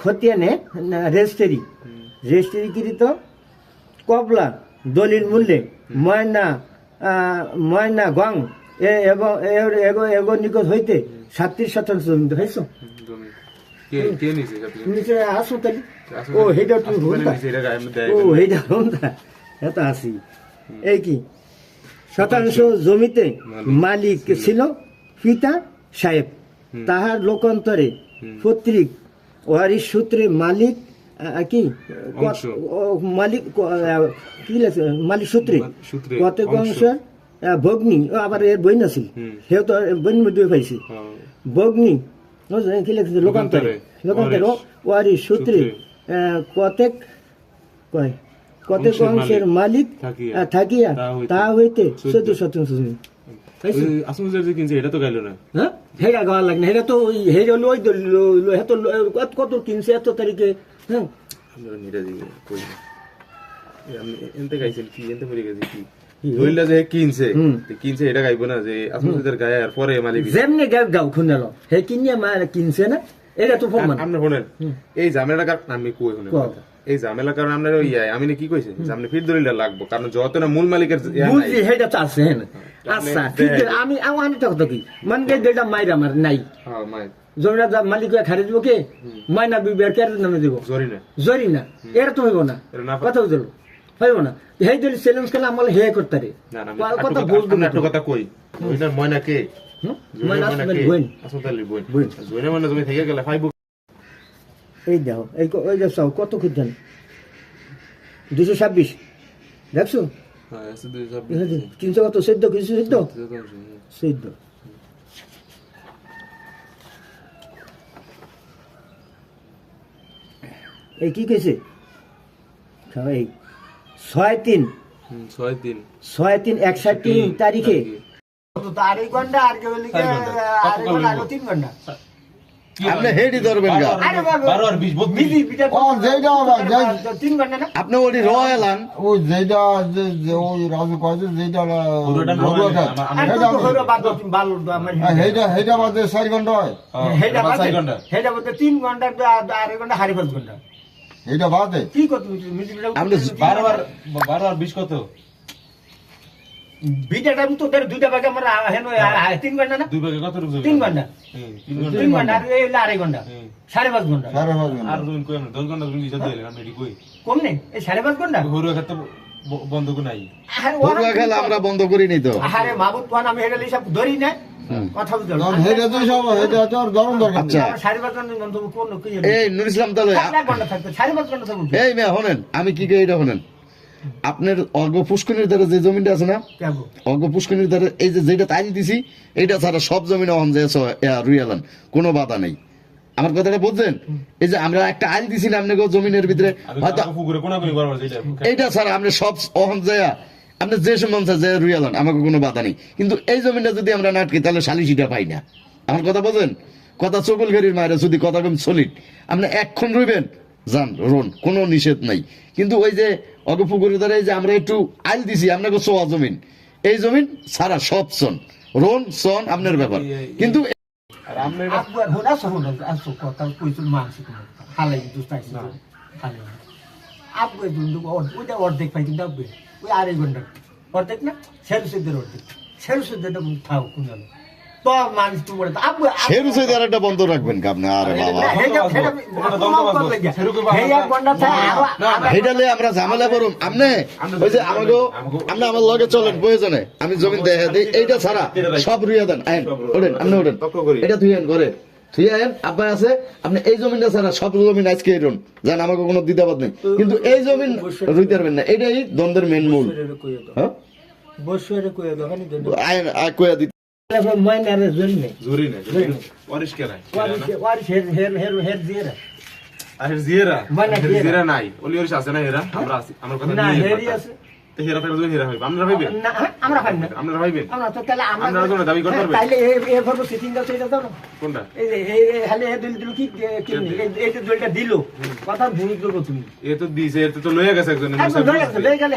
খতিয়ানে রেজিস্ট্রিকৃত কবলা দলিল মূল্যে ময়না গং এবং নিকট হইতে 37% জমি হয়েছ নিচে আসো তাহলে ও হেটা তুমি ও হেটা এটা আসি এই কি শতাংশ জমিতে মালিক ছিল পিতা সাহেব, তাহার লোকান্তরে পৈতৃক ওয়ারিশ সূত্রে মালিক কি মালিক কি লেখছে মালিক সূত্রে কতক অংশ ভগ্নি আবার এর বই নাছিল সেও তো বইন মধ্যে পাইছি ভগ্নি কি লেখছে লোকান্তরে ওয়ারিশ সূত্রে কতক অংশের মালিক থাকিয়া তাহা হইতে 14% জমি কত কিনছে এত তারিখে হ্যাঁ কিনছে এটা গাইব না যে আপনাদের গায়ে আর পরে মালিক যেমনি গাও খুনালো হে কিনিয়া কিনছে না এটা তো প্রমাণ। আপনি শোনেন এই ঝামেলাটা আমি কই শুনেন এই ঝামেলার কারণে আপনার ওই আমি কি কইছি যে আপনি ফির দলিলটা লাগবো কারণ যত না মূল মালিকের বুঝছি সেটা তো আছে আচ্ছা ঠিক আছে আমি কথা কি মানে যেটা মাইরা আমার নাই জমিটা মালিক খারে দিব কে মাইনা বিবিআর কে নামে দিব জরিনা এর তো হইব না কথা বুঝল হইব না হে যদি চ্যালেঞ্জ করলে আমার হে করতে রে কথা বলবো না একটু কথা কই ওইটার ময়না কে ময়না বইন আসলে বইন জয়না মানে তুমি থেকে গেলে ফাইব এই দাও এই যে সব কত খুঁজছেন 226 দেখছো কিনছো কত 14 কিছু 14 এই কি কেছে এই 6/3/61 তারিখে আড়াই ঘন্টা আর কেউ লিখে আড়াই ঘন্টা 3 ঘন্টা আপনি হেডি ধরবেন গা 12 আর 20 3 ঘন্টা না আপনি ওই রয়্যালান ওই যেটা যে ওই রাজু কয়েছে যেটা হেটা বাদে 4 ঘন্টা হয় হেটা বাদে 3 ঘন্টা আড়াই ঘন্টা 5.5 ঘন্টা হেটা বাদে কি কত আপনি 12 আর 20 কত বিটাটা তো তার দুইটা ভাগে আমরা হেন 3 ঘন্টা না দুই ভাগে কত রূপ 3 ঘন্টা 3 ঘন্টা আর এই আড়াই ঘন্টা 5.5 ঘন্টা আর তুমি কই না 10 ঘন্টা তুমি হিসাব দিলে আমি এডি কই কম নেই এই 5.5 ঘন্টা হরুয়া খাতে বন্ধ কো নাই হরুয়া খেলা আমরা বন্ধ করি নি তো আরে মাহবুব খান আমি হেডা হিসাব ধরি না কথা বুঝছো হেটা তো সব হেটা তো গরম দরকার আচ্ছা 5.5 ঘন্টা বন্ধ কোন কি এই নুর ইসলাম তাহলে 1 ঘন্টা থাকতো 5.5 ঘন্টা থাকতো এই মে শুনেন আমি কি কই এটা শুনেন আপনার অর্ঘ পুষ্করিণীর ধারে যে জমিটা আছে না অর্ঘ পুষ্করিণীর ধারে এই যে যেটা তাইল দিছি এইটা ছাড়া সব জমিনে অন যে রুইয়ালান কোনো বাধা নেই আমার কথাটা বুঝছেন এই যে আমরা একটা আইল দিছি না আপনাকে জমিনের ভিতরে হয়তো এইটা ছাড়া আপনি সব অহন যায় আপনি যে সময় যে রুইয়ালান আমাকে কোনো বাধা নেই কিন্তু এই জমিটা যদি আমরা নাটকি তাহলে সালিশিটা পাই না আমার কথা বোঝেন কথা চকুল গাড়ির মায়েরা যদি কথা কম সলিড আপনি এক্ষণ রইবেন যান রোন কোনো নিষেধ নাই কিন্তু ওই যে অগপুকুরের দ্বারা যে আমরা একটু আইল দিছি আপনাকে সোয়া জমিন এই জমিন সারা সব সন রোন সন আপনার ব্যাপার কিন্তু অর্ধেক পাই কিন্তু ওই আড়াই ঘন্টা অর্ধেক না সেরুসেদের অর্ধেক সেরুসেদেরটা থাও কোন তো মানুষ তো বলে সেরু সে আরেকটা বন্ধ রাখবেন কি আপনি আরে বাবা হেডালে আমরা ঝামেলা করুম আপনি ওই যে আমাকে আপনি আমার লগে চলেন প্রয়োজনে আমি জমি দেখে দিই এইটা ছাড়া সব রুইয়া দেন আইন ওঠেন আপনি ওঠেন এটা ধুইয়েন করে থুইয়েন আব্বা আছে আপনি এই জমিনটা ছাড়া সব জমিন আজকে এরুন জান আমাকে কোনো দ্বিধাবাদ নেই কিন্তু এই জমিন রুইতে পারবেন না এটাই দ্বন্দ্বের মেন মূল হ্যাঁ বসুরে কইয়া দোকানি আইন কইয়া দিতে ময়নারে জরিনে ওয়ারিশ কে নাই ওয়ারিশ হের জিরা আর জিরা নাই ওলি ওরিশ আছে না এরা আমরা আমার কথা না নিয়ে হেরি আছে তো হেরা থাকলে জমি হেরা হইবে আপনারা হইবেন না, হ্যাঁ, আমরা পাই না আপনারা হইবেন আমরা তো তাহলে আপনারা কোনো দাবি করতে পারবেন? তাইলে এ ভরবো সিটিং দাও সেটা দাও না কোনটা এই যে হ্যালে দিল কি কিনে এই যে দলটা দিল কথা ভুল করবো তুমি এ তো দিছে এতে তো লয়ে গেছে একজন একদম লয়ে গেলে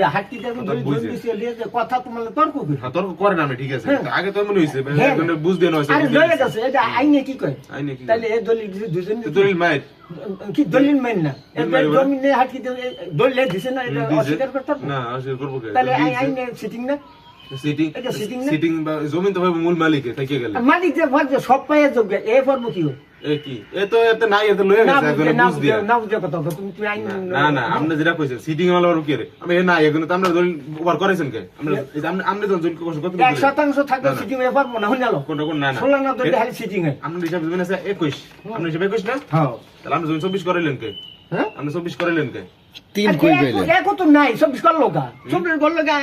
হাটটিতে দল দিছে কথা তোমার তর্ক করি হ্যাঁ তর্ক করেন আমি ঠিক আছে হ্যাঁ। কিন্তু আগে তো মনে হইছে হ্যাঁ। একজন বুঝ দেন হইছে আরে লয়ে গেছে এটা আইনে কি কয় আইনে কি তাহলে এই দলিল দিছে দুজন তো দলিল মাইর কি দলিল মেন না দলিল মাইর বলে? জমিনে হাটটিতে দলিল দিছে না এটা দিছে। অস্বীকার করতে হবে না অস্বীকার করবো কে তাহলে আইনে সিটিং না সিটিং এটা sitting না? সিটিং বা জমিন তো হবে মূল মালিকে থেকে গেলে মালিক যে ভাবছে সব পাইয়া যোগ্য এ পর্ব কি হয়? এ কি এ তো এতে নাই এতে লয়ে না গেছে একজন বুঝে- না বুঝ দিয়া বুঝে- না বুঝে কথা বলো। তুমি আইন না না আপনি যেটা কইছেন সিটিং মাল আর কি রে আমি এ না এগুলো তো আমরা দলিল ওভার করেছেন কে আমরা এই যে আপনি তো জমিন কত কত 1% থাকলে না, না। সিটিং এ পারবো না হইনালো কোনটা কোন না না 16 না দলিল খালি সিটিং এ আপনার হিসাব জমিন আছে 21 আপনার হিসাব 21 না হ্যাঁ তাহলে আপনি জমিন 24 করাইলেন কে হ্যাঁ আপনি 24 করাইলেন কে 3 কই পাইলেন এক তো নাই 24 করলো কা 24 করলো কা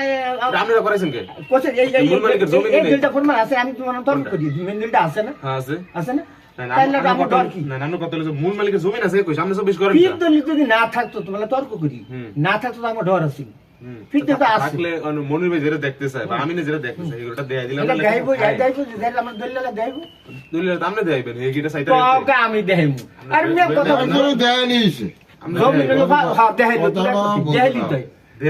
আপনারা করাইছেন কে কোসে এই মূল মালিকের জমি এই নেই। দিলটা ফরমান আছে আমি তোমার তর্ক করি মেন দিলটা আছে না হ্যাঁ আছে আছে না না না তাহলে আমরা আমার কত ডর কি না না কত হলো মূল মালিকের জমিন আছে 21 আপনি 24 করেন ফির দলিল যদি না থাকতো তোমার তর্ক করি হুম। না থাকতো তো আমার ডর আছে হুম। ফিরতে তো আছে থাকলে মনির ভাই যেটা দেখতে চায় বা আমি না যেটা দেখতে চাই এগুলোটা দেয়া দিলাম এটা দেখাইবো দেখাইবো আমার দলিল দেখাইবো দলিল আপনি দেখাইবেন এই গিটা সাইটা কাউকে আমি দেখাইবো আর মেয়ে কথা বলছি একজনও দেয় নিয়েছে জমি হলো হ্যাঁ দেখাইলো দেখাইলি তাই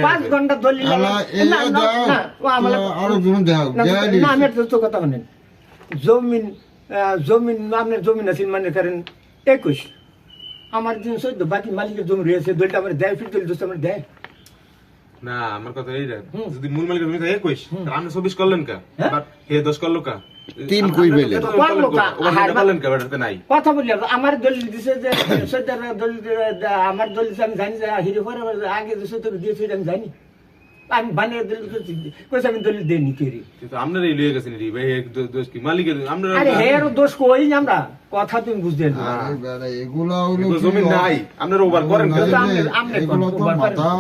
5 ঘন্টা দলিল আলা এই না, না, দেয় না, ও আমার আরো জন দেয় না, দেয় না, নিয়েছে আমি একটা তো কথা বলেন জমিন জমিন আপনার জমিন আছে মানে করেন 21 আমার দিন 14 বাকি মালিকের জমি রয়েছে দলটা আমার দেয় ফির দল দোস্ত আমার দেয় না আমার কথা এইটা হুম। যদি মূল মালিকের জমি থাকে 21 তাহলে আপনি 24 করলেন কা হ্যাঁ? বাট হে 10 করলো কা 3 কই পাইলেন করলো কা? করলেন কা বেটাতে নাই কথা বললি আমার দলিল দিছে যে সৈদার দলিল আমার দলিল আমি জানি যে হিরে পরে আগে যে সৈদার দিয়েছে আমি জানি আমি বানিয়ে দলিল কইছে আমি দলিল দেইনি কে রে কিন্তু আপনারা এই লয়ে গেছেন রে ভাই এক দোষ কি মালিকের আপনারা আরে হের দোষ কই আমরা কথা তুমি বুঝতে না আরে বেটা, এগুলা হলো এগুলো কি জমি নাই আপনারা ওভার করেন না, কা কিন্তু রে, আমনে এগুলো করেন, তো ওভার করেন। মাথা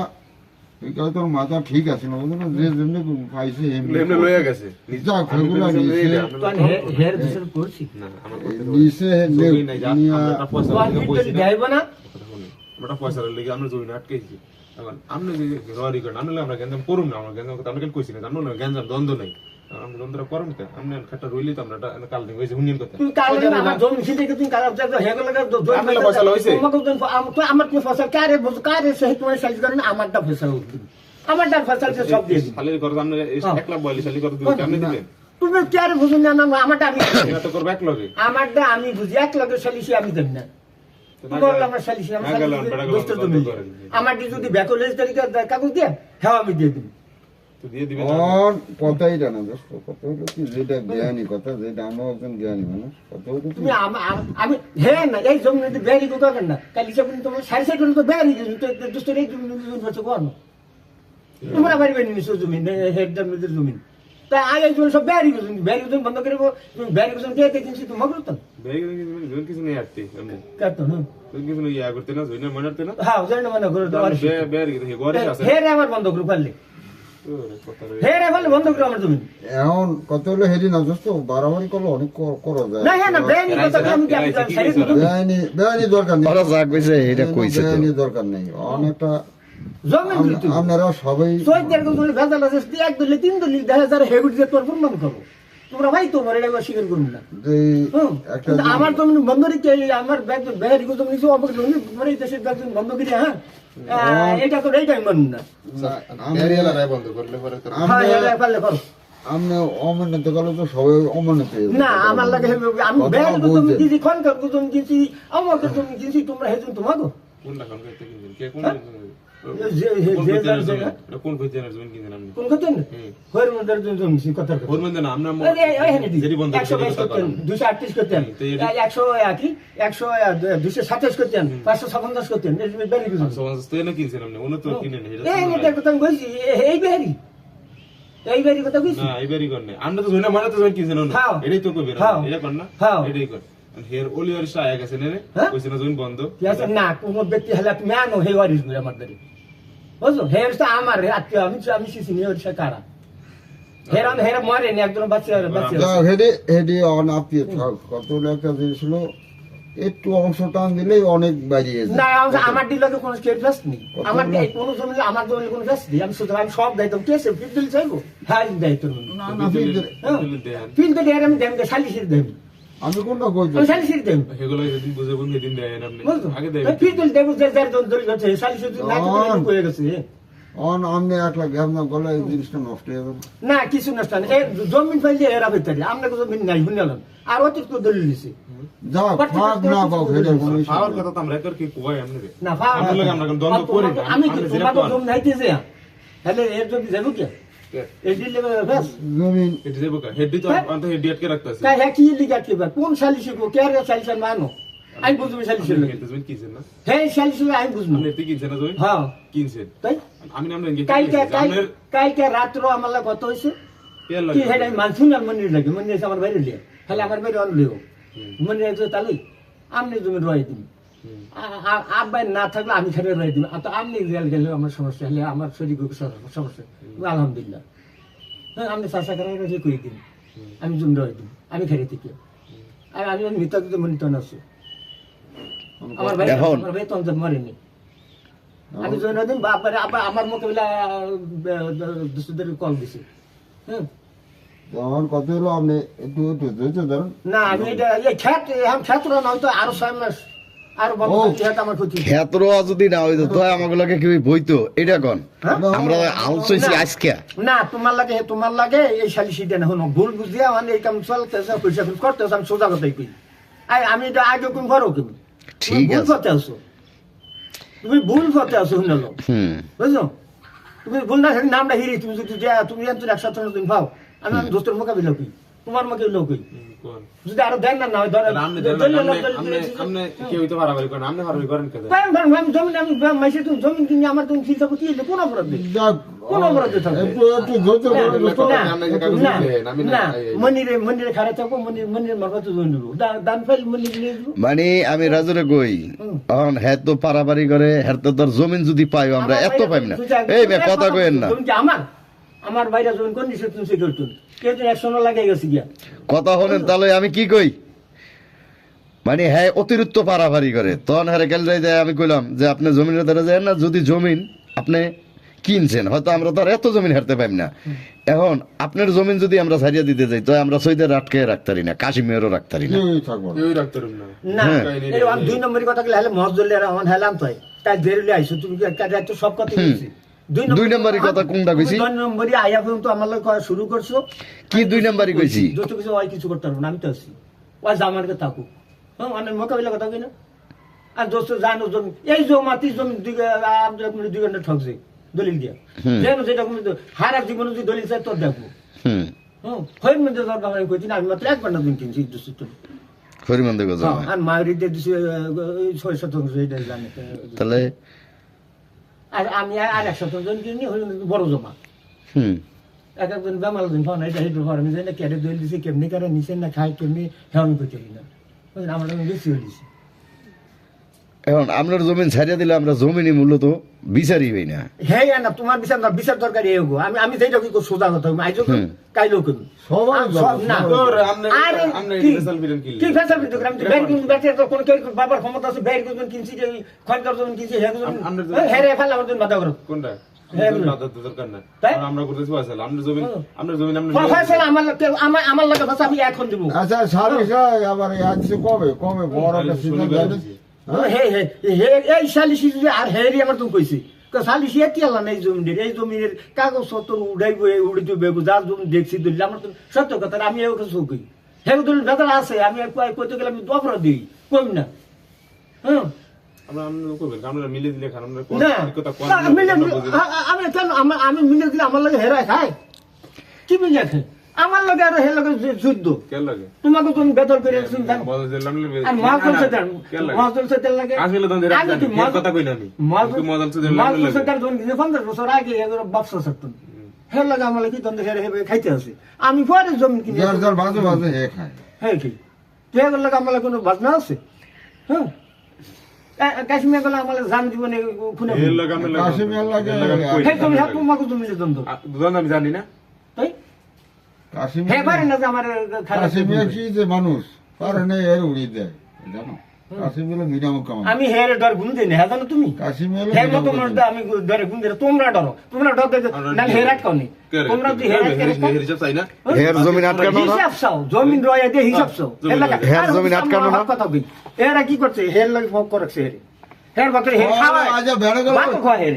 এগুলো তোর মাথা ঠিক আছে না বুঝলো যে যেমনি পাইছে এমনি এমনি লয়ে গেছে যাক, এগুলো নিচে তো আমি হের দোষের করছি না আমার কথা নিচে জমি নাই যা নিয়া আমরা পয়সা তো আমি লাগে দলিল পয়সা দেখাইবো না আমরা পয়সা লাগে আমরা জমি আটকেছি এখন আপনি যে ররি করেন আমরা গেঞ্জাম করুন না আমরা গেঞ্জাম কথা আমরা কেন কইছি না জানো না গেঞ্জাম দ্বন্দ্ব নাই আমরা দ্বন্দ্বটা করুন কে আপনি খাটটা রইলি তো আমরা কাল দিন হইছে হুনিয়ন কথা তুমি কাল আমার জমি ছিটে তুমি কাল হেগো লাগা আপনার ফসল হইছে? আমার কি ফসল কারে সহি তোমার সাইজ করেন আমারটা ফসল আমারটা ফসল সব দিয়ে দিই। খালি করে আপনি হ্যাঁ। 1,42 খালি করে দিবেন কেমনে দিবেন তুমি কারে বুঝুন না না আমারটা আমি এটা তো করবে এক লগে আমারটা আমি বুঝি এক লগে সালিশি আমি দেব না তুমি বললে আমার সালিশি আমার না গেলাম, বেটা গেলাম, দোস্ত তুমি বন্ধ করেন। আমারটি যদি ব্যাকলেজ তারিখে কাগজ দিয়ে হ্যাঁ আমি দিয়ে দিই তো দিয়ে দিবেন ওর কথাই জানা দোস্ত কত হলো কি যেটা জ্ঞানী কথা যেটা আমরা একজন জ্ঞানী মানুষ কত হলো কি তুমি আমি হ্যাঁ না এই জমি যদি বেরি কো করেন না কালি সব তোমার সাড়ে সাইড তো বেরি তো দোস্ত এই জমি বলছো কোন তোমরা বাড়ি বাড়ি নিছো জমি হেডদার মিদের জমি তা আগে জমি সব বেরি জমি বন্ধ করে তুমি বেরি জমি কে কিনছি তুমি মগর তো বেগে জমি কিছু নেই আটতে এমনি কাটো না জমি কিছু ইয়া করতে না জমি মানাতে না হ্যাঁ জানি না করে তো আর বের কি ঘরে আছে হে রে আমার বন্ধ করে পারলে ওরে কথা রে হে রে বলে বন্ধ করে আমার জমি এখন কত হলো হেরি না দোস্ত বাড়াবাড়ি করলে অনেক করা যায় না হ্যাঁ না বেরি কথা আমি কি আমি সাইড বেআইনি দরকার নেই ওরা যা কইছে এটা কইছে তো বেআইনি দরকার নেই অনেকটা জমি দিল তুই আপনারা সবাই চৈতের জমি ভেজাল আছে এক দলি তিন দলি 10,000 হেগুট দিয়ে তোর প্রমাণ করবো তোমরা ভাই তোমার এটা স্বীকার করুন না যে হুম, একটা কিন্তু আমার জমি বন্ধ রেখে আমার বেহারি জমি নিচে অবাক জমি পরে দেশের একজন বন্ধ করি হ্যাঁ এটা তো এইটাই মানুন না এরিয়ালা রায় বন্ধ করলে পরে তো হ্যাঁ এটা পারলে করো আমরা অমান্যত গেলে তো সবাই অমান্যত হয়ে যাবে। না আমার লাগে আমি কথা বেহারি জমি বলতে। দিয়েছি খনকার জমি দিয়েছি আমাকে জমি দিয়েছি তোমরা হেজন তোমাকে কোন না কোন করতে কিনবেন কে কোন কোন কইতেনের জমি কিনবেন আপনি কোন কথা না হয়ের মধ্যে জমি কথা ওর মধ্যে না আমরা যেটি বন্ধ করে 122 করতেন 238 করতেন 100 কি 227 করতেন 557 করতেন বেহারি জমি সমাজ তো না কিনছেন আপনি অন্য তো কিনেন এই নেতার কথা আমি বলছি এই বেহারি কথা কইছি না এইবারই কর না আমরা তো জমি মানে তো জমি কিনছেন না হ্যাঁ। এটাই তো কইবেন হ্যাঁ। এটা কর না হ্যাঁ। এটাই কর হের ওলিয়ার আয়া গেছে নে হ্যাঁ? কইছে না জমি বন্ধ ঠিক আছে না কোন ব্যক্তি হলে তুমি আনো হে ওয়ারিস বলে আমার দাঁড়ি বুঝলো হের তো আমার আত্মীয় আমি শিশি নিয়ে ওর কারা হেরা মরে নি একজন বাচ্চা যা হেডি হেডি অন আত্মীয় থাক কত হলো একটা জিনিস হলো একটু অংশ টান দিলেই অনেক বাড়িয়ে না যায়। আমার ডিলারে কোনো কেউ ব্যস্ত নেই, আমার কোনো জমি আমার জমি কোনো ব্যস্ত নেই, আমি সুতরাং আমি সব দায়িত্ব কে সে ফিল দিলে চাইবো, হ্যাঁ দায়িত্ব না না ফিল্ডে- ফিল তো দেয় আমি দেন শালিশির দেব, আমি কোনটা কইছি আমি শালিশির দেব সেগুলো যেদিন বুঝে বন্ধু সেদিন দেয় না আপনি বুঝছো আগে দেয় ফিল দিলে দেব যে যার দলিল আছে শালিশির না তো হয়ে গেছে আপনি একলা ঘেমনা গলা এই জিনিসটা নষ্ট হয়ে যাবে। না কিছু নষ্ট না এই জমিন পাইলে এরা ভেতরে আমরা জমিন নাই শুনলাম আর অতিরিক্ত দলিল দিছে যাও ফাঁক না পাও সেটার কোনো issue পাওয়ার নেই। কথা তো আমরা একবার কি কই আপনি না আপনার লগে আমরা কোনো দ্বন্দ্ব করি না আমি কি তোমাকে জমি নাইতেছে তাহলে এর জমি যাবো কি এই দিলে ব্যাস জমিন এটি যাবো কা হেডি তো আনতে হেডি আটকে রাখতাছে তাই হ্যাঁ কি লিখা কি কোন শালিশি কো কে আর শালিশার মানো আমি বুঝবো শালিশির লাগে তুমি কিনছেন না হ্যাঁ শালিশি আমি বুঝবো আপনি এটি কিনছেন না তুমি হ্যাঁ কিনছেন তাই আমি নাম লেন কালকে রাত্র আমার লাগে কত হয়েছে কি হেড আমি মানছুন না মন্দির লাগে মন্দির আমার বাইরে লিয়ে তাহলে আমার বাইরে অনলিও মন্দির আছে তাহলে আপনি তুমি রয়ে দিন আব্বাই না থাকলে আমি খেলে রয়ে দিন তো আপনি জেল গেলে আমার সমস্যা হলে আমার শরীর সমস্যা আলহামদুলিল্লাহ হ্যাঁ আপনি চাষা করার কাছে করে দিন আমি জমি রয়ে দিন আমি খেলে থেকে আর আমি মৃত মনিত আছি আমার ভাই এখন- আমার ভাই তো মরেনি আমি জয়েন দিন আবার আমার মোকাবিলা দোষীদের কল দিছি হ্যাঁ তখন কত হলো আপনি একটু একটু ধৈর্য ধরুন। না আমি এটা এই খ্যাত আমি খ্যাত না হয়তো আরো 6 মাস আর বন্ধ খ্যাত আমার ক্ষতি ক্ষেত্র যদি না হইতো তো আমাগুলোকে কি বইতো এটা কোন হ্যাঁ? আমরা আলসইছি না। আজকে না তোমার লাগে এই শালিশি দেন হনো ভুল বুঝিয়া মানে এই কাম চলতেছে পয়সা খরচ করতেছে আমি সোজা কথাই কই আমি এটা আগে কোন করো তুমি ঠিক ভুল আছে। করতে আসো তুমি ভুল করতে আসো শুনলো হুম বুঝছো তুমি ভুল না সেদিন নামটা হিরি তুমি যদি তুমি একজন 100 তুমি পাও আমি দোস্তের মোকাবিলা কই তোমার মোকাবিলা কই যদি আরো দেন না হয় ধর আপনি কেউ তো বাড়াবাড়ি করেন আপনি বাড়াবাড়ি করেন কেন আমি জমিন আমি মাইসে তুমি জমিন কিনে আমার তুমি চিন্তা করতে এলে কোন অপরাধ নেই যাক, কোন অপরাধ থাকবে একটু একটু ধৈর্য ধরুন দোস্ত। মন্দিরে খারাপ থাকবো মন্দিরের মারফত জমি নেবো দান ফাইল মন্দির নিয়ে যাবো মানে আমি রাজুরে কই এখন হ্যাঁ তো পারাপারি করে হ্যাঁ তো তোর জমিন যদি পাই আমরা এত পাইম না এই মে কথা কইেন না জমি কি আমার বাইরে জমিন কোন নিষেধ তুমি করতুন কে তো 100 লাগে গেছে গিয়া কথা হলেন তাহলে আমি কি কই মানে হ্যাঁ অতিরিক্ত পারাপারি করে তখন হ্যাঁ গেল যাই আমি কইলাম যে আপনি জমিনের দ্বারা যায় না যদি জমিন আপনি কিনছেন হয়তো আমরা তো আর এত জমিন হারতে পাইম না এখন আপনার জমিন যদি আমরা ছাড়িয়ে দিতে যাই তো আমরা সৈদের আটকে রাখতারি না কাশ্মীরও রাখতারি না কেউই থাকবো না। কেউ রাখতে পারবেন না না হ্যাঁ। এই আমি 2 নম্বরের কথা গেলে মসজিদে আমার হেলাম তাই তাই দেরিলে আইছো তুমি কি একটা তো সব কথা বলছি দুই নম্বরের কথা কোনটা কইছি? 2 নম্বরে আয়া পর্যন্ত আমার লগে করা শুরু করছো কি 2 নাম্বারই কইছি যত কিছু ওই কিছু করতে পারবো না আমি তো আছি ওই জামানকে থাকুক হ্যাঁ মানে মোকাবিলা কথা কই না আর দোস্ত জানো জমি এই জমাতি জমি 2 ঘন্টা ঠকছে দলিল দিয়া যেন যেটা কোনো হারা জীবনে যদি দলিল চাই তোর দেখবো হুম হ্যাঁ হয় মধ্যে দরকার হয় কইছি না আমি মাত্র 1 ঘন্টা দিন কিনছি দোস্ত হরিমন্দ গজা আর মায়ের দিয়ে দিছি 6-7 এটা জানি তাহলে আর আমি আর 100 জন কিনি হলো বড় জমা হুম এক একজন বেমাল দিন ফোন এটা হেঁটে ফোন আমি জানি না কেটে দইল দিছি কেমনি করে নিচে না খাই কেমনি হেন করতে না আমার বেশি হয়ে দিছি এখন আপনার জমিন ছাড়িয়ে দিলে আমরা জমিনই মূলত বিচারি হই না হ্যাঁ না তোমার বিচার না বিচার দরকার এই গো আমি যেটা কি সোজা কথা আইজো কাইলো করি সবাই না তোর আপনি আরে আপনি কি- রেজাল্ট বিলেন কি কি ফেসাল বিদ্যুৎ আমি তো ব্যাংক কিনছি ব্যাংকে তো কোনো কেউ বাবার ক্ষমতা আছে ব্যাংক কিনছি যে খনকার জমি কিনছি হ্যাঁ রে ফেলা আমার জন্য বাধা করো কোনটা হ্যাঁ, দরকার না তাই? আমরা করতেছি ফয়সাল আপনার জমি আপনার জমি আপনি ফয়সালা আমার লাগে ভাষা আমি এখন দিব আচ্ছা সারি সাহেব আবার আজকে কবে কবে বড় একটা সিদ্ধান্ত জানি এই সালিশি যদি আর হেরি আমার তুমি কইছি সালিশি এটি আল্লাহ এই জমিনের এই জমিনের কাগজ পত্র উড়াই উড়ে দিবে যার জমি দেখছি দলিল আমার তো সত্য কথা আমি এই কাছে কই হে দলিল বেতাল আছে আমি কইতে গেলে আমি অপরাধ দিই কই না হ্যাঁ আমরা করবেন আমরা মিলে দিলে খান আমরা না কথা না, মিলে আমি কেন আমি মিলে দিলে আমার লাগে হেরায় খায় কি মিলে খায় আমার লগে আর হে লগে যুদ্ধ কেন লাগে তোমাকে তুমি বেতন করে শুনতাম বল দিলাম আর মহাজন সেটার মহাজন সেটার লাগে আসলে তো দেরা আগে কি কথা কই না আমি মহাজন তো দিলাম মহাজন সেটার জন দিনে 15 বছর আগে এগুলো ব্যবসা করতেন হে লাগে আমার কি দন্দ হেরে হেবে খাইতে আছে আমি পরে জমি কিনে যার যার বাজে বাজে হে খায় হ্যাঁ কি হে লাগে আমার কোনো বাজনা আছে হ্যাঁ কাশ্মীর গেলে আমার জান জীবনে খুনে এর লাগে আমি কাশ্মীর লাগে হে তুমি হাত তোমাকে তুমি দ্বন্দ্ব দুজন আমি জানি না তাই কাশ্মীর হে পারে না যে আমার খারাপ কাশ্মীর কি যে মানুষ পারে না এর উড়িয়ে দেয় জানো কাশিম হলো মিরামুখ কামান আমি হের ডর ঘুম দিই না, হ্যাঁ জানো তুমি? কাশিম হলো হের মতো মানুষ আমি ডরে ঘুম দিই না, তোমরা ডরো, তোমরা ডর দেখো না, হের আটকাও নি, তোমরা যদি হের হিসাব চাই না হের জমিন আটকানো না, হিসাব চাও, জমিন রয়ে দিয়ে হিসাব চাও, হের জমিন আটকানো না। কথা কই, এরা কি করছে, হের লাগে ফক করেছে হের, হের বাকরে হের খাওয়ায়, আচ্ছা বেড়ে গেল ভাত খাওয়া হের।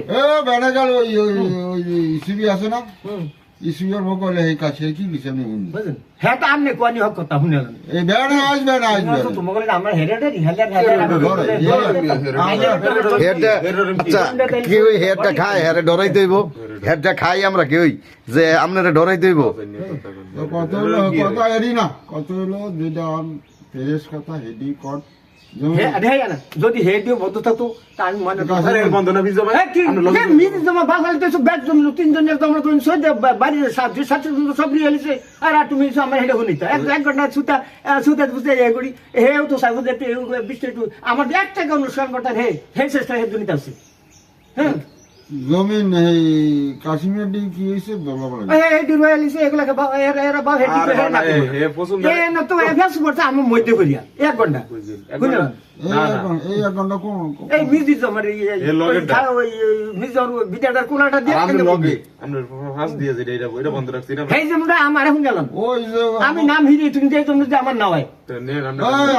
বেড়ে গেল ওই ইসিবি আছে না ইসিবির বকলে এই কাছে কি দিছে আমি বুঝি বুঝলেন? হ্যাঁ তো আমনে কোয়ানি হক কথা শুনেলেন। এই বেড়ে আসবে না আসবে তো তোমাকে আমরা হেরেডারি হেরটা আচ্ছা কি ওই হেরটা খায়, হেরে ডরাই দইব, হেরটা খাই আমরা কি ওই যে আপনারা ডরাই দইব। কত হলো কথা এরি না কত হলো দুইটা ফেরেস কথা হেডি কট যদি হে দিয়ে বদ্ধ থাকতো তা আমি মনে বন্ধনা ভিজা ভাই আমার একটা অনুষ্ঠান করতাম হে হে চেষ্টা হে দুনিতে আছে হ্যাঁ জমিন এই কাশ্মীর দিকে কি হয়েছে বলা বলে আমার মধ্যে করিয়া 1 ঘন্টা বুঝলেন এই এক ঘন্টা কোন এই মিউজিক আমার বিটাটার কোনাটা দিয়ে এই যে মোটা আমার এখন গেলাম ওই যে আমি নাম হিরি তুমি যে তোমরা যে আমার না হয়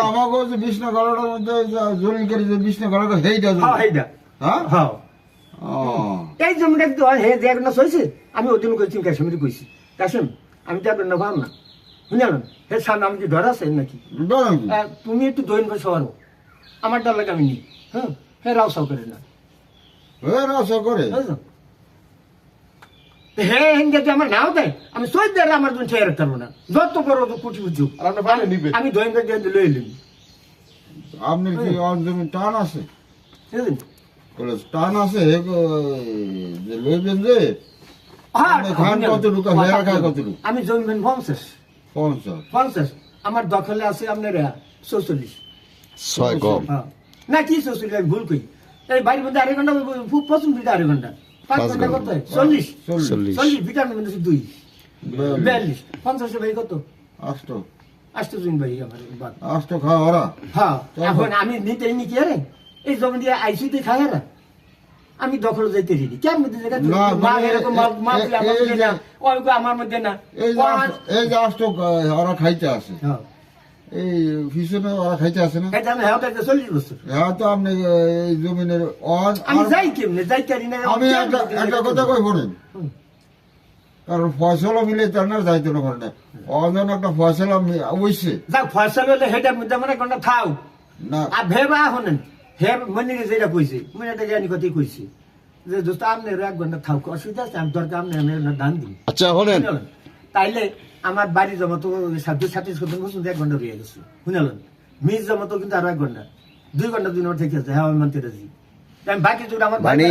আমাকে যে বিষ্ণু গলাটার মধ্যে জরুরি করে যে বিষ্ণু গলাটা হেইটা হ্যাঁ এইটা হ্যাঁ হ্যাঁ ও এই জমিটা তো হে যে একটা হয়েছে আমি ওদিন কইছি কাশ্মীরে কইছি কাশ্মীর আমি তো আপনার না ভাব না বুঝলেন হে সামনে আমি কি ডর আছে নাকি তুমি একটু দৈন বসে পারো আমার ডর লাগে আমি নি হ্যাঁ হে রাও সাও করে না রসা করে বুঝলো হে হেন যদি আমার নাও দেয় আমি সই দেয় আমার জন্য ছেড়ে রাখতে পারবো না যত বড় কুটি বুঝছো আমি দৈন দিয়ে লই এলিম আপনার কি জমি টান আছে বুঝলেন বলে টান আছে যে লইবেন যে খান কত লুকা হেরা খায় কত লুক আমি জমিবেন 50 50 আমার দখলে আছে আপনার 44 ছয় কম না কি 44 আমি ভুল কই এই বাড়ির মধ্যে 2 ঘন্টা খুব পছন্দ বিটা 2 ঘন্টা 5 ঘন্টা কত 40 ভিটামিন মধ্যে 2 42 50 ভাই কত আষ্ট জন ভাই আমার বাদ আষ্ট খাওয়া ওরা হ্যাঁ এখন আমি নিতে নি কি রে এই জমি দিয়ে আইসিতে খায় না আমি দখল যাইতে রেডি কেমন মধ্যে জায়গা মা এরকম মা ওই আমার মধ্যে না এই যে আষ্ট ওরা খাইতে আছে হ্যাঁ এই পিছনে ওরা খাইতে আছে না এটা আমি হ্যাঁ 40 বছর হ্যাঁ তো আপনি এই জমিনের আমি যাই কেমনে যাই পারি না আমি একটা কথা কই বলেন কারণ ফসল মিলে তার না যাইতে না করে না অজন একটা ফসল হইছে যা ফসল হলে হেটার মধ্যে মানে কোনটা থাও না আর ভেবা হনেন হে মনে যেটা কইছে মনে এটা জানি কথাই কইছে যে দোস্ত আপনি 1 ঘন্টা থাও অসুবিধা আছে আমি দরকার আপনি আমি দান দিই আচ্ছা হলেন তাইলে আমার বাড়ি জমা তো 37 বছর 1 ঘন্টা রয়ে গেছে শুনলেন মিস জমা তো কিন্তু আর 1 ঘন্টা 2 ঘন্টা 2 মিনিট থেকে আছে হ্যাঁ আমি মানতে রাজি আমি বাকি যদি আমার বাড়ি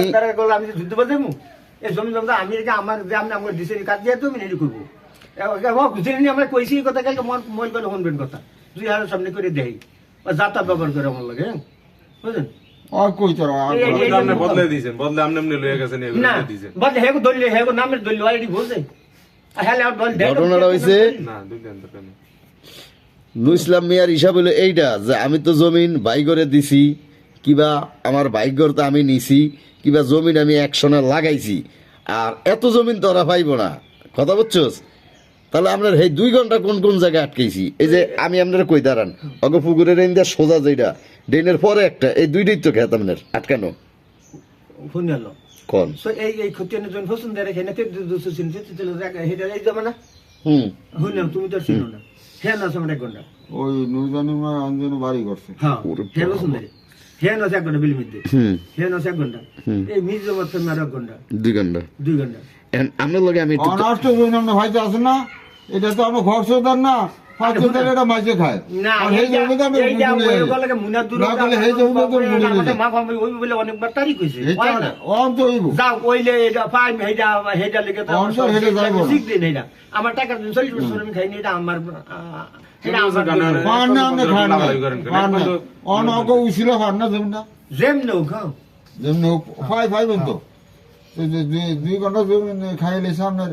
আমি যুদ্ধ বলতে এই জমি জমা আমি আমার যে আমি আমার ডিসিশন কাজ দিয়ে তো আমি রেডি করবো আমরা কইছি কথা কালকে মন করে শুনবেন কথা 2000 সামনে করে দেই যাতা ব্যবহার করে আমার লাগে বুঝলেন আর কই তোর বদলে দিয়েছেন বদলে আমনে আমনে লয়ে গেছেন না বদলে হেগো দলিল হেগো নামের দলিল অলরেডি বলছে হেলে আর দল দেখ ঘটনাটা হইছে না দুইজন তো কেন নুইসলাম মিয়ার হিসাব হলো এইটা যে আমি তো জমিন বাই করে দিছি কিবা আমার বাইক করতে আমি নিছি কিবা জমিন আমি একশনে লাগাইছি আর এত জমিন তো ওরা পাইব না কথা বুঝছোস তাহলে আপনার এই 2 ঘন্টা কোন কোন জায়গায় আটকেছি এই যে আমি আপনারা কই দাঁড়ান অগ পুকুরের ইন্ডিয়া সোজা যেটা ডেনের পরে একটা এই দুইটাই তো খেত আপনার আটকানো শুনলো কোন সো এই খতিয়ানের জন্য হোসেন দেরে খেনে তে দুসু চিনতে চলে জায়গা হেডা এই জামানা শুনলাম তুমি তো চিনো না হ্যাঁ না সময় 1 ঘন্টা ওই নুরজানিমা আঞ্জন বাড়ি করছে হ্যাঁ হ্যাঁ হোসেন দেরে হ্যাঁ না 1 ঘন্টা বিল মধ্যে হ্যাঁ না 1 ঘন্টা এই মিজ জমা তো 1 ঘন্টা 2 ঘন্টা 2 ঘন্টা আপনার লগে আমি একটু অনাষ্ট জমিন ভাইতে আছে না এটা তো আমরা খরচদার না ফাঁচদার এটা মাঝে খায় না আর এই জমিতে আমি এইটা ওই গলাকে মুনা দূর না বলে এই জমিতে তো মুনি আমাদের মা ফামি ওই বলে অনেকবার তারিখ হইছে এটা অন তো হইব যাও কইলে এটা পাই হেডা হেডা লেগে তো অন তো হেডে যাইব ঠিক দিন এটা আমার টাকা 40 বছর আমি খাইনি এটা আমার এটা আমার পান না আমরা খান না পান না অন অগ উছিল পান না জমিটা জেম নো খাও যেমন ফাই বন্ধু 2 ঘন্টা জমি খাইলে সামনে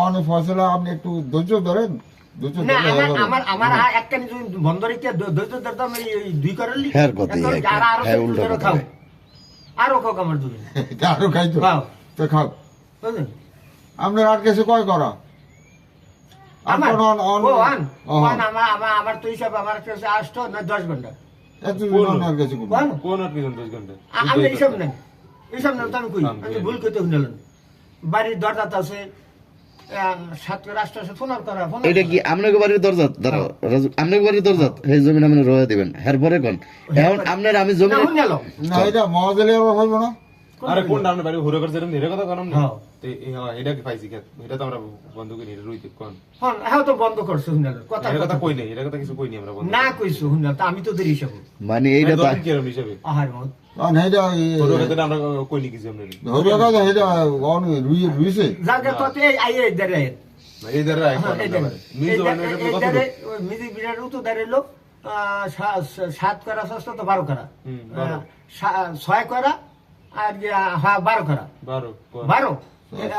অন ফসলা আপনি একটু ধৈর্য ধরেন দুটো না দিলে আমার হবে। আমার আমার আর একটা জমি বন্ধ রেখে ধৈর্য ধরতাম এই দুই করলি হ্যাঁ, কথাই এক। আরো হ্যাঁ, উল্টো আরো কথা খাও বলে। আরো খাও আমার জমি আরো খাইতো খাও তো খাও বুঝলেন আপনার আর কিছু কয় করা আর আমার কোন অন ও আন আমার তো হিসাব আমার কাছে 8 না 10 ঘন্টা এত আর কিছু করবো কোন কোন আর কি 10 ঘন্টা আমি হিসাব নেই হিসাব নেই তো আমি কই আমি তো ভুল করতে শুনলাম বাড়ির দরজা আছে 7 রাষ্ট্র আছে ফোন করা ফোন এটা কি আপনাকে বাড়ির দরজা দাঁড়াও আপনাকে বাড়ির দরজা এই জমিন আপনি রয়ে দিবেন এরপরে কোন এখন আপনার আমি জমি না শুনলাম না এটা মহাজলি আবার হইব না আরে কোনটা আমরা বাড়ি ঘুরে করছে এরকম এর কথা কারণ হ্যাঁ। এটা কি পাইছি খেত এটা তো আমরা বন্ধ করি এটা রুইতে কোন হ্যাঁ হ্যাঁ তো বন্ধ করছে শুনলাম কথা এর কথা কই নাই এর কথা কিছু কই নাই আমরা বন্ধ না কইছো শুনলাম তা আমি তো দেরি হিসাব মানে এইটা তো কি এরকম হিসাবে আহার মত কারণ এটা ছোট ক্ষেত্রে আমরা কই নি কিছু আমরা ধরে কথা এটা অন রুইছে জায়গা তো আইয়ে দেরে না এই দ্বারা এখন মিজ মানে এটা কথা বলো। মিজি বিরাট উতো দাঁড়িয়ে লোক 7 করা সস্তা তো 12 করা 6 করা আর 12 করা 12 12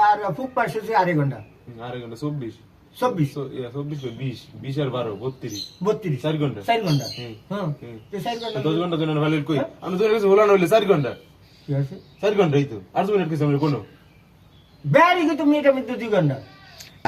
আর ফুক পাশে 2.5 ঘন্টা আরে ঘন্টা 24 24 24 20 20 আর 12 32 32 4 ঘন্টা 4 ঘন্টা হুম। হ্যাঁ হুম। 4 ঘন্টা 10 ঘন্টা জন্য ভ্যালিড কই আমি তোর কাছে হলো না হইলে 4 ঘন্টা কি আছে 4 ঘন্টাই তো আর তুমি কিছু আমরা কোনো বেরি কি তুমি এটা মধ্যে 2 ঘন্টা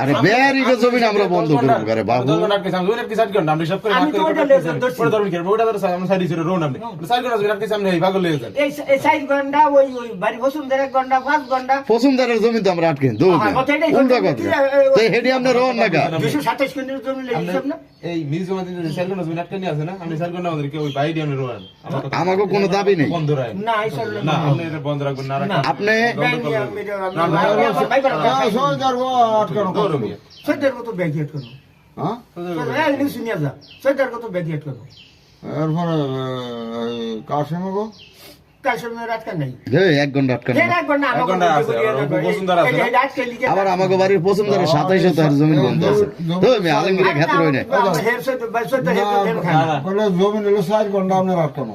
আরে বেয়ারিকে জমিন আমরা বন্ধ করবো করে বাবু 10 ঘন্টা কিছু আমি কি 4 ঘন্টা আমরা সব করে আমি ভাগ তো করে ওইটা করতেছি। ধরছি। পরে ধরুন কি ওটা ধরে আমি সাইড ছিল রোন আপনি 4 ঘন্টা জন্য কিছু আমি এই ভাগ লয়ে যান এই 4 ঘন্টা ওই বাড়ি বসুন 1 ঘন্টা 5 ঘন্টা পছন্দের জমি তো আমরা আটকে দেবো হ্যাঁ, কথা এটাই উল্টা কথা। কথা তো হেডি আপনার রোন না গা 227 কেন্দ্রের জমি লেগে হিসাব না এই মিজ জমা দিতে 4 ঘন্টা জন্য আটকে নিয়ে আছে না আমি 4 ঘন্টা আমাদেরকে ওই বাইরে আমি রোয়ান আমাকে কোনো দাবি নেই বন্ধ রাখেন না এই চলবে না না আপনি এটা বন্ধ রাখবেন না রাখেন আপনি সহজার আটকানো দৌড় কথা। মিয়া সৈদার কত ব্যাগিয়েট করো হ্যাঁ এই নিউজ নিয়ে যা সৈদার কত ব্যাগিয়েট করো এরপরে কাশিমে গো কাল সময় রাত কান নাই এই 1 ঘন্টা আটকানো এক ঘন্টা এক ঘন্টা আছে, আবার বসুন্ধরা আছে না? আবার আমাকে বাড়ির পছন্দের 27 হাজার জমি বন্ধ আছে তো আমি আলমগীরের ক্ষেত্রে হই না হের সৈদার হের না, না। বলে জমি নিল 4 ঘন্টা আপনার আটকানো